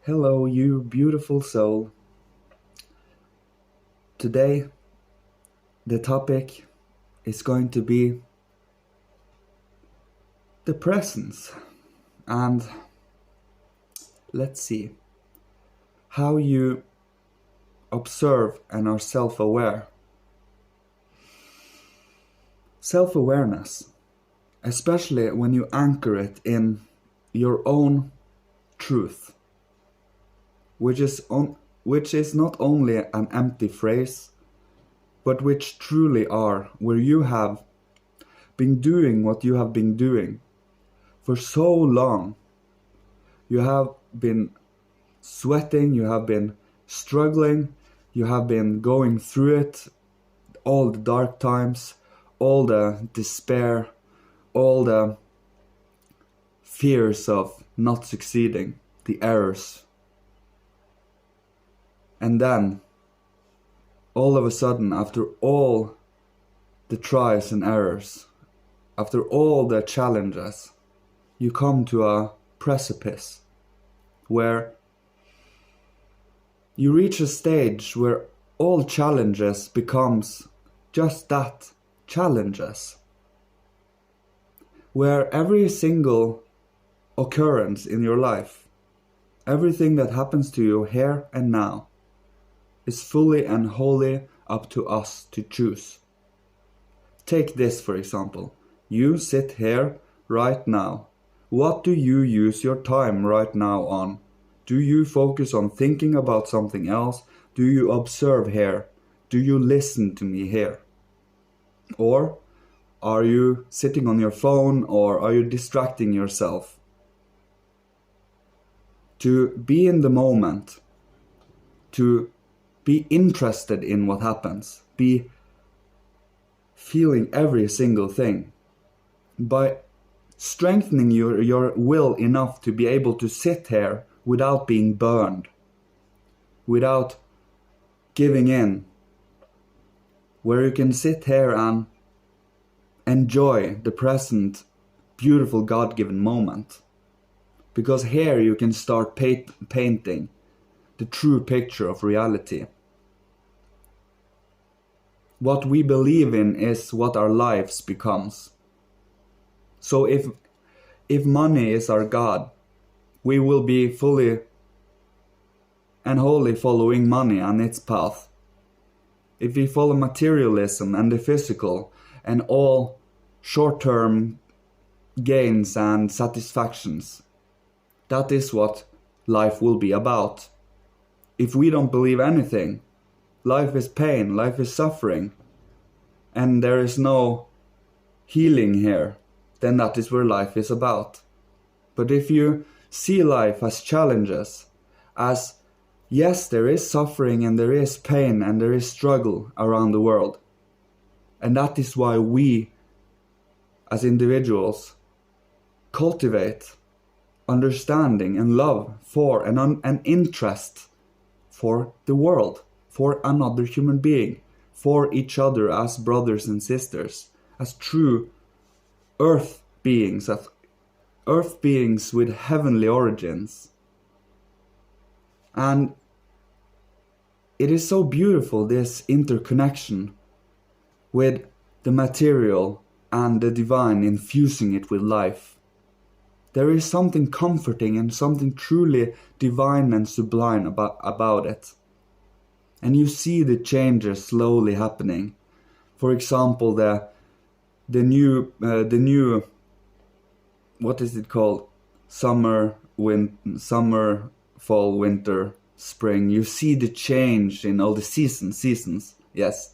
Hello, you beautiful soul. Today, the topic is going to be the presence. And let's see how you observe and are self-aware. Self-awareness, especially when you anchor it in your own truth, which is not only an empty phrase, but which truly are where you have been doing what you have been doing for so long. You have been sweating, you have been struggling, you have been going through it, all the dark times, all the despair, all the fears of not succeeding, the errors. And then, all of a sudden, after all the trials and errors, after all the challenges, you come to a precipice where you reach a stage where all challenges becomes just that, challenges. Where every single occurrence in your life, everything that happens to you here and now, is fully and wholly up to us to choose. Take this for example. You sit here right now. What do you use your time right now on? Do you focus on thinking about something else? Do you observe here? Do you listen to me here? Or are you sitting on your phone, or are you distracting yourself? To be in the moment, to be interested in what happens, be feeling every single thing, by strengthening your will enough to be able to sit here without being burned, without giving in, where you can sit here and enjoy the present beautiful God-given moment. Because here you can start painting the true picture of reality. What we believe in is what our lives becomes. So if money is our God, we will be fully and wholly following money and its path. If we follow materialism and the physical and all short-term gains and satisfactions, that is what life will be about. If we don't believe anything, life is pain, life is suffering, and there is no healing here, then that is where life is about. But if you see life as challenges, as yes, there is suffering and there is pain and there is struggle around the world, and that is why we as individuals cultivate understanding and love for and an interest for the world, for another human being, for each other as brothers and sisters, as true earth beings, as earth beings with heavenly origins. And it is so beautiful, this interconnection with the material and the divine, infusing it with life. There is something comforting and something truly divine and sublime about it. And you see the changes slowly happening. For example, the new what is it called? Summer, fall, winter, spring. You see the change in all the seasons, yes.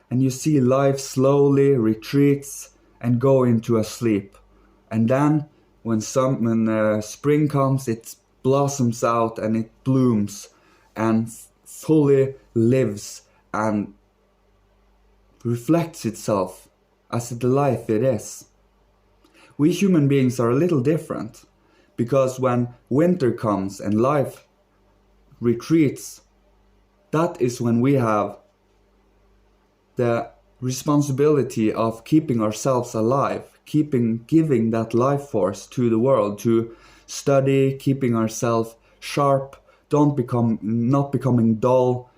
And you see life slowly retreats and go into a sleep. And then when spring comes, it blossoms out and it blooms and fully lives and reflects itself as the life it is. We human beings are a little different, because when winter comes and life retreats, that is when we have the responsibility of keeping ourselves alive, giving that life force to the world, to study, keeping ourselves sharp, not becoming dull,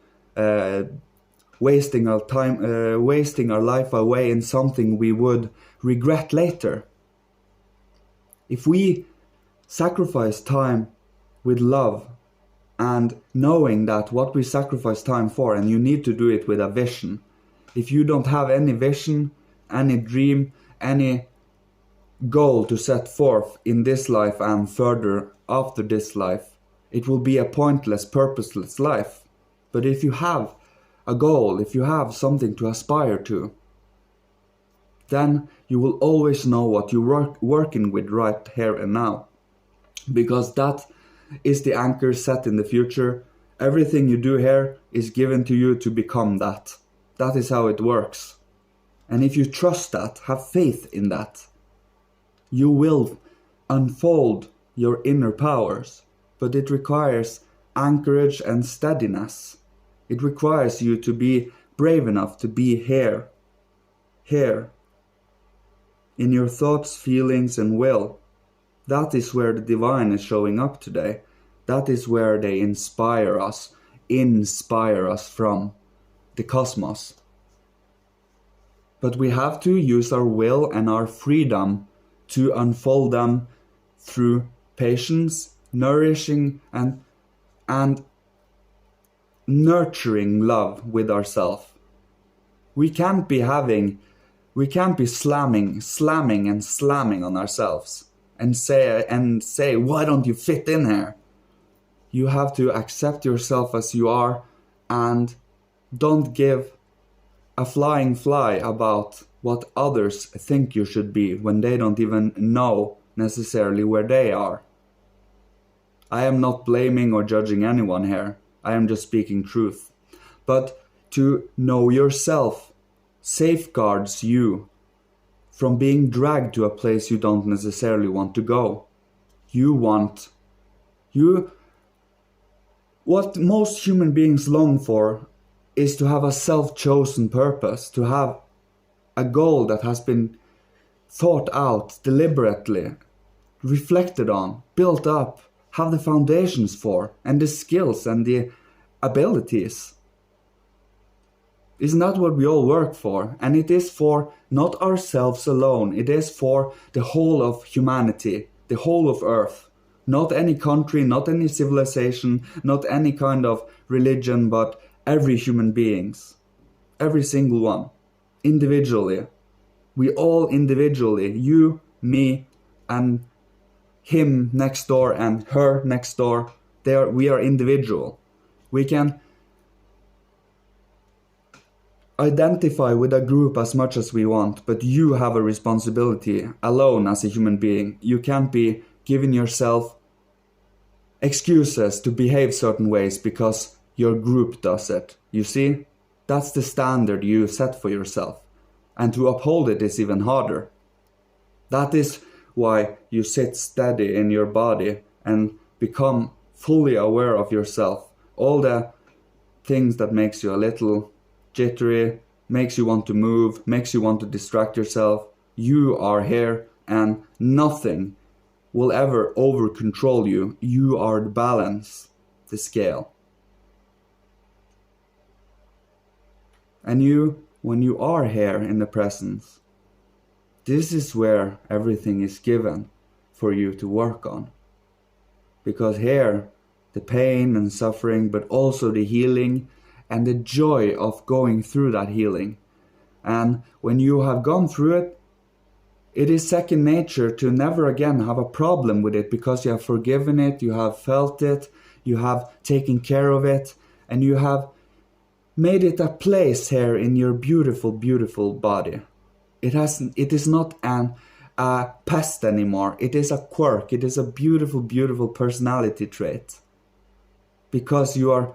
wasting our life away in something we would regret later. If we sacrifice time with love, and knowing that what we sacrifice time for, and you need to do it with a vision. If you don't have any vision, any dream, any goal to set forth in this life and further after this life, it will be a pointless, purposeless life. But if you have a goal, if you have something to aspire to, then you will always know what you're working with right here and now. Because that is the anchor set in the future. Everything you do here is given to you to become that. That is how it works. And if you trust that, have faith in that, you will unfold your inner powers. But it requires anchorage and steadiness. It requires you to be brave enough to be here, in your thoughts, feelings, and will. That is where the divine is showing up today. That is where they inspire us from the cosmos. But we have to use our will and our freedom to unfold them through patience, nourishing and nurturing love with ourselves. We can't be slamming on ourselves and say, why don't you fit in here? You have to accept yourself as you are and don't give a flying fly about what others think you should be when they don't even know necessarily where they are. I am not blaming or judging anyone here. I am just speaking truth. But to know yourself safeguards you from being dragged to a place you don't necessarily want to go. What most human beings long for is to have a self-chosen purpose, to have a goal that has been thought out deliberately, reflected on, built up, have the foundations for, and the skills and the abilities. Isn't that what we all work for? And it is for not ourselves alone, it is for the whole of humanity, the whole of Earth. Not any country, not any civilization, not any kind of religion, but every human beings. Every single one. Individually. We all individually, you, me, and him next door and her next door, we are individual. We can identify with a group as much as we want, but you have a responsibility alone as a human being. You can't be giving yourself excuses to behave certain ways because your group does it. You see? That's the standard you set for yourself. And to uphold it is even harder. That is why you sit steady in your body and become fully aware of yourself. All the things that makes you a little jittery, makes you want to move, makes you want to distract yourself. You are here and nothing will ever over control you. You are the balance, the scale. And when you are here in the presence, this is where everything is given for you to work on. Because here, the pain and suffering, but also the healing and the joy of going through that healing. And when you have gone through it, it is second nature to never again have a problem with it because you have forgiven it, you have felt it, you have taken care of it, and you have made it a place here in your beautiful, beautiful body. It is not a pest anymore. It is a quirk. It is a beautiful, beautiful personality trait. Because you are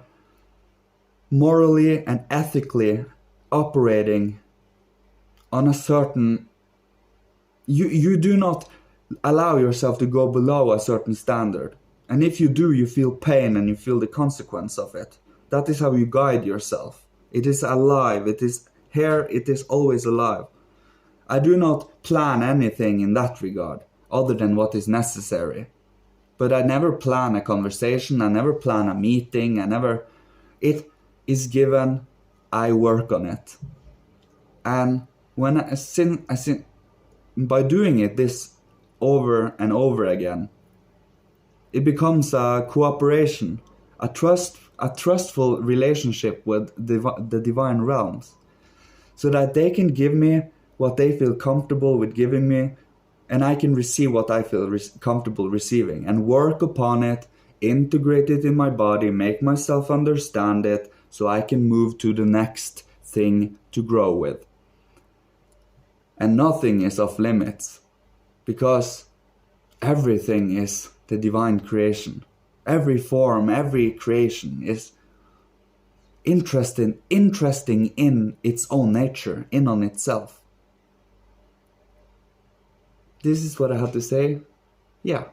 morally and ethically operating on a certain... You do not allow yourself to go below a certain standard. And if you do, you feel pain and you feel the consequence of it. That is how you guide yourself. It is alive. It is here. It is always alive. I do not plan anything in that regard, other than what is necessary. But I never plan a conversation, I never plan a meeting, it is given, I work on it. And by doing it this over and over again, it becomes a cooperation, a trustful relationship with the divine realms, so that they can give me what they feel comfortable with giving me, and I can receive what I feel comfortable receiving, and work upon it, integrate it in my body, make myself understand it, so I can move to the next thing to grow with. And nothing is off limits, because everything is the divine creation. Every form, every creation is interesting in its own nature, in on itself. This is what I have to say. Yeah.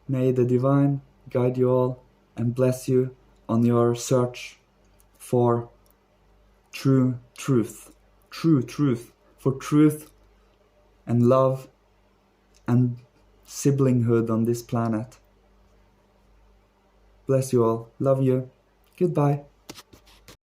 May the divine guide you all and bless you on your search for true truth, for truth and love and siblinghood on this planet. Bless you all. Love you. Goodbye.